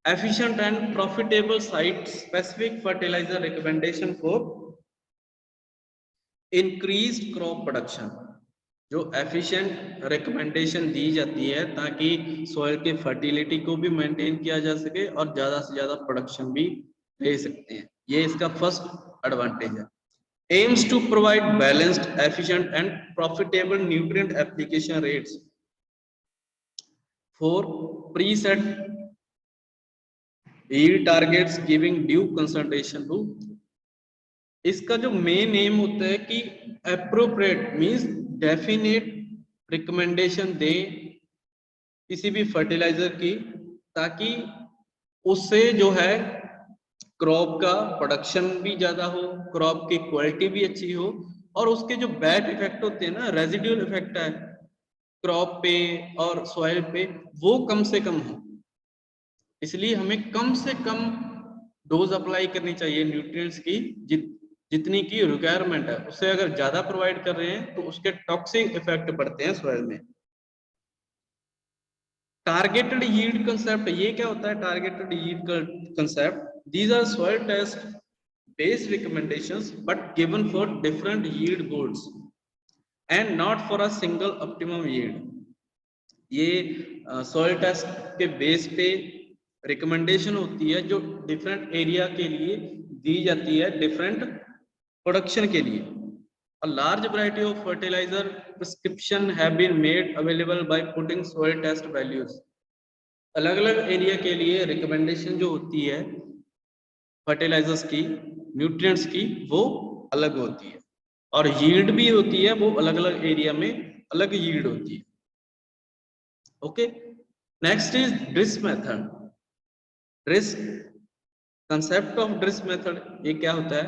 Efficient and profitable site specific fertiliser recommendation for increased crop production. जो एफिशिएंट रिकमेंडेशन दी जाती है ताकि सॉइल के फर्टिलिटी को भी मेंटेन किया जा सके और ज्यादा से ज्यादा प्रोडक्शन भी ले सकते हैं। ये इसका फर्स्ट एडवांटेज है। aims to provide balanced, efficient and profitable nutrient application rates for preset yield targets giving due consideration to। इसका जो मेन एम होता है कि एप्रोप्रिएट मींस डेफिनेट रिकमेंडेशन दे किसी भी फर्टिलाइजर की, ताकि उससे जो है क्रॉप का प्रोडक्शन भी ज्यादा हो, क्रॉप की क्वालिटी भी अच्छी हो, और उसके जो बैड इफेक्ट होते हैं ना, रेजिडुअल इफेक्ट है क्रॉप पे और सॉइल पे, वो कम से कम हो। इसलिए हमें कम से कम डोज अप्लाई करनी चाहिए न्यूट्रिएंट्स की, जितनी की रिक्वायरमेंट है। उससे अगर ज्यादा प्रोवाइड कर रहे हैं तो उसके टॉक्सिक इफेक्ट पड़ते हैं सॉइल में। टारगेटेड यील्ड कंसेप्ट, ये क्या होता है? Targeted yield concept, these are soil test based recommendations but given for different yield goals and not for a single optimum yield। ये सॉइल टेस्ट के बेस पे रिकमेंडेशन होती है जो डिफरेंट एरिया के लिए दी जाती है, डिफरेंट प्रोडक्शन के लिए। A large variety of fertilizer prescription have been made available by putting soil test values। अलग अलग एरिया के लिए रिकमेंडेशन जो होती है फर्टिलाइजर्स की, न्यूट्रिएंट्स की, वो अलग होती है, और यील्ड भी होती है, वो अलग अलग एरिया में अलग यील्ड होती है। Okay, next is DRIS method. DRIS, concept of DRIS method ये क्या होता है?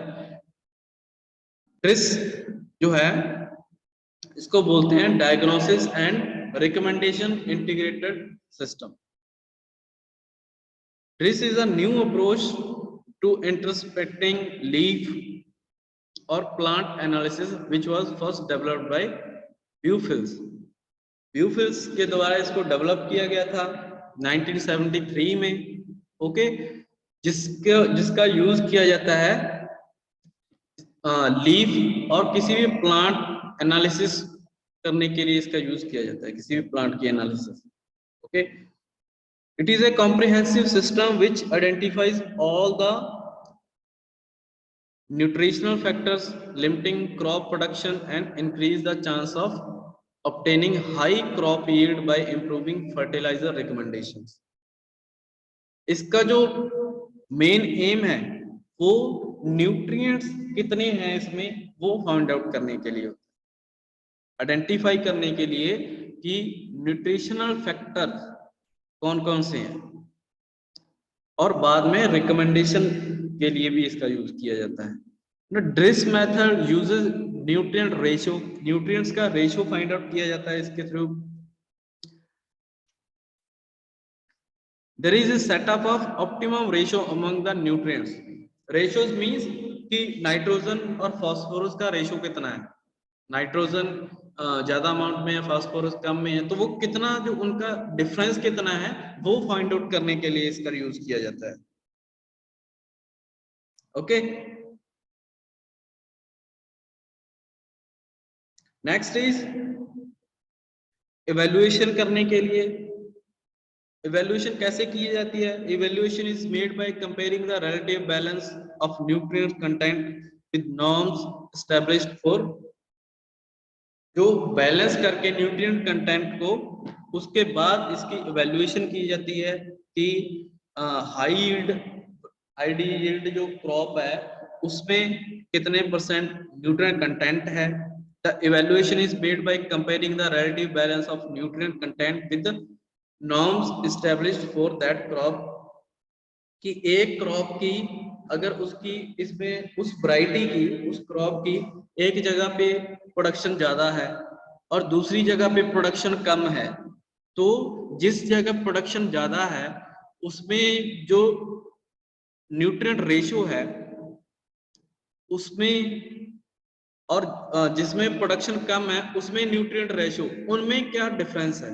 ड्रिस जो है इसको बोलते हैं diagnosis and recommendation integrated system. DRIS is a new approach to interpreting leaf or plant analysis which was first developed by Beaufils. Beaufils के द्वारा इसको डेवलप किया गया था 1973 में। ओके, जिसका यूज किया जाता है लीफ और किसी भी प्लांट एनालिसिस करने के लिए इसका यूज किया जाता है, किसी भी प्लांट की analysis. Okay, it is a comprehensive system which identifies all the nutritional factors limiting crop production and increase the chance of obtaining high crop yield by improving fertilizer recommendations। इसका जो main M है वो nutrients कितने हैं इसमें वो find out करने के लिए, आइडेंटिफाई करने के लिए कि न्यूट्रिशनल फैक्टर कौन कौन से हैं, और बाद में रिकमेंडेशन के लिए भी इसका यूज किया जाता है। DRIS method uses nutrient ratio, nutrients का रेशियो फाइंड आउट किया जाता है इसके थ्रू। There is a setup of optimum ratio among the nutrients. Ratios means कि नाइट्रोजन और फास्फोरस का रेशियो कितना है, नाइट्रोजन ज्यादा अमाउंट में है, फास्फोरस कम में है, तो वो कितना, जो उनका डिफरेंस कितना है वो फाइंड आउट करने के लिए इसका यूज किया जाता है। ओके, नेक्स्ट इज इवैल्यूएशन करने के लिए। इवैल्यूएशन कैसे की जाती है? Evaluation is made by comparing the relative balance of nutrient content with norms established for, जो बैलेंस करके न्यूट्रिएंट कंटेंट को, उसके बाद इसकी इवैल्यूएशन की जाती है कि हाई यील्ड, आईडी यील्ड जो क्रॉप है उसमें कितने परसेंट न्यूट्रिएंट कंटेंट है। The evaluation is made by comparing the relative balance of nutrient content with norms established for that crop, कि एक क्रॉप की अगर उसकी इसमें उस वैरायटी की, उस क्रॉप की एक जगह पे प्रोडक्शन ज्यादा है और दूसरी जगह पे प्रोडक्शन कम है, तो जिस जगह प्रोडक्शन ज्यादा है उसमें जो न्यूट्रिएंट रेशियो है उसमें, और जिसमें प्रोडक्शन कम है उसमें न्यूट्रिएंट रेशियो, उनमें क्या डिफरेंस है,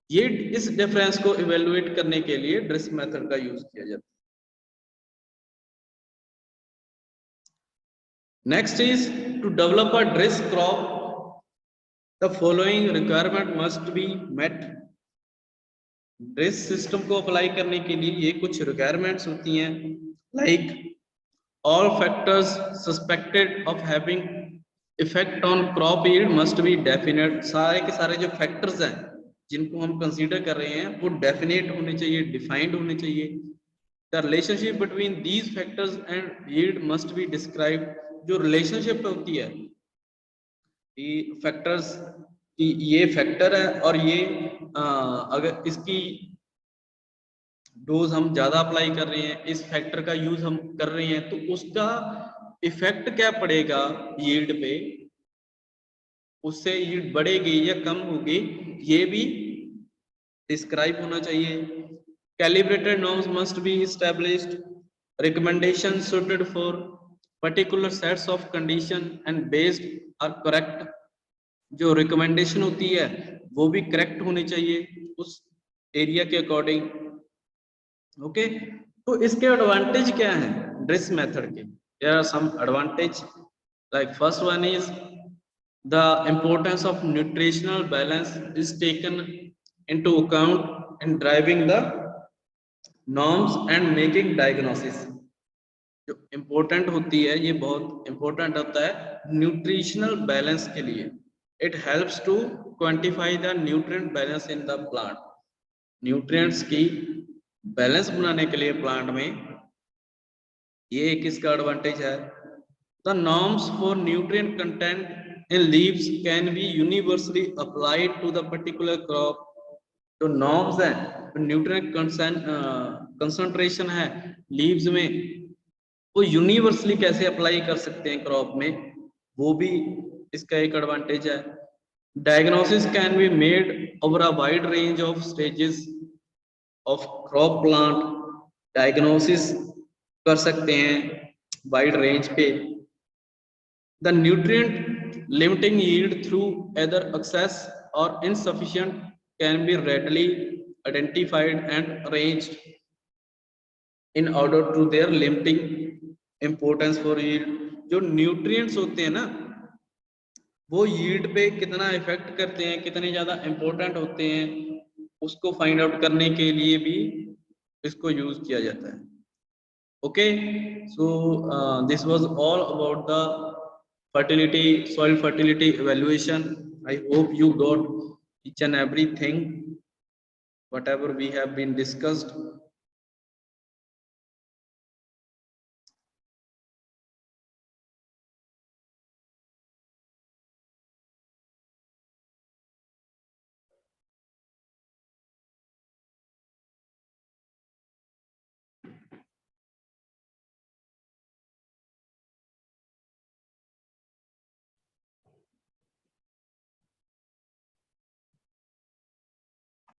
ये इस डिफरेंस को इवेलुएट करने के लिए ड्रिस मेथड का यूज किया जाता है। Next is to develop a DRIS crop the following requirement must be met. DRIS system को अप्लाई करने के लिए ये कुछ रिक्वायरमेंट्स होती हैं, like all factors suspected of having effect on crop yield must be definite। सारे के सारे जो फैक्टर्स हैं जिनको हम कंसीडर कर रहे हैं वो डेफिनेट होने चाहिए, डिफाइंड होने चाहिए। The relationship between these factors and yield must be described. जो रिलेशनशिप होती है कि फैक्टर्स की, ये फैक्टर है और ये अगर इसकी डोज हम ज्यादा अप्लाई कर रहे हैं, इस फैक्टर का यूज हम कर रहे हैं, तो उसका इफेक्ट क्या पड़ेगा यील्ड पे, उससे यील्ड बढ़ेगी या कम होगी, ये भी डिस्क्राइब होना चाहिए। Calibrated norms must be established. Recommendation suited for particular sets of condition and based are correct. जो रिकमेंडेशन होती है वो भी करेक्ट होनी चाहिए उस एरिया के अकॉर्डिंग। ओके, तो इसके एडवांटेज क्या है ड्रिस मेथड के? There are some advantage, like first one is the importance of nutritional balance is taken into account in driving the norms and making diagnosis. जो इम्पोर्टेंट होती है, ये बहुत इम्पोर्टेंट होता है न्यूट्रिशनल बैलेंस के लिए। It helps to quantify the nutrient balance in the plant. Nutrients की बैलेंस बनाने के लिए प्लांट में ये एक इसका एडवांटेज है। The norms for nutrient content in leaves can be universally applied to the particular crop. जो नॉर्म्स हैं, न्यूट्रिएंट कंसंट्रेशन है लीव्स में, वो यूनिवर्सली कैसे अप्लाई कर सकते हैं क्रॉप में, वो भी इसका एक एडवांटेज है। Diagnosis can be made over a wide range of stages of crop plant. Diagnosis कर सकते हैं वाइड रेंज पे। The nutrient limiting yield through either excess or insufficient can be readily identified and arranged in order to their limiting importance for yield। जो nutrients होते हैं ना, वो yield पे कितना इफेक्ट करते हैं, कितने ज्यादा इंपॉर्टेंट होते हैं, उसको फाइंड आउट करने के लिए भी इसको यूज किया जाता है। Okay, so this was all about the fertility, soil fertility evaluation. I hope you got each and everything whatever we have been discussed.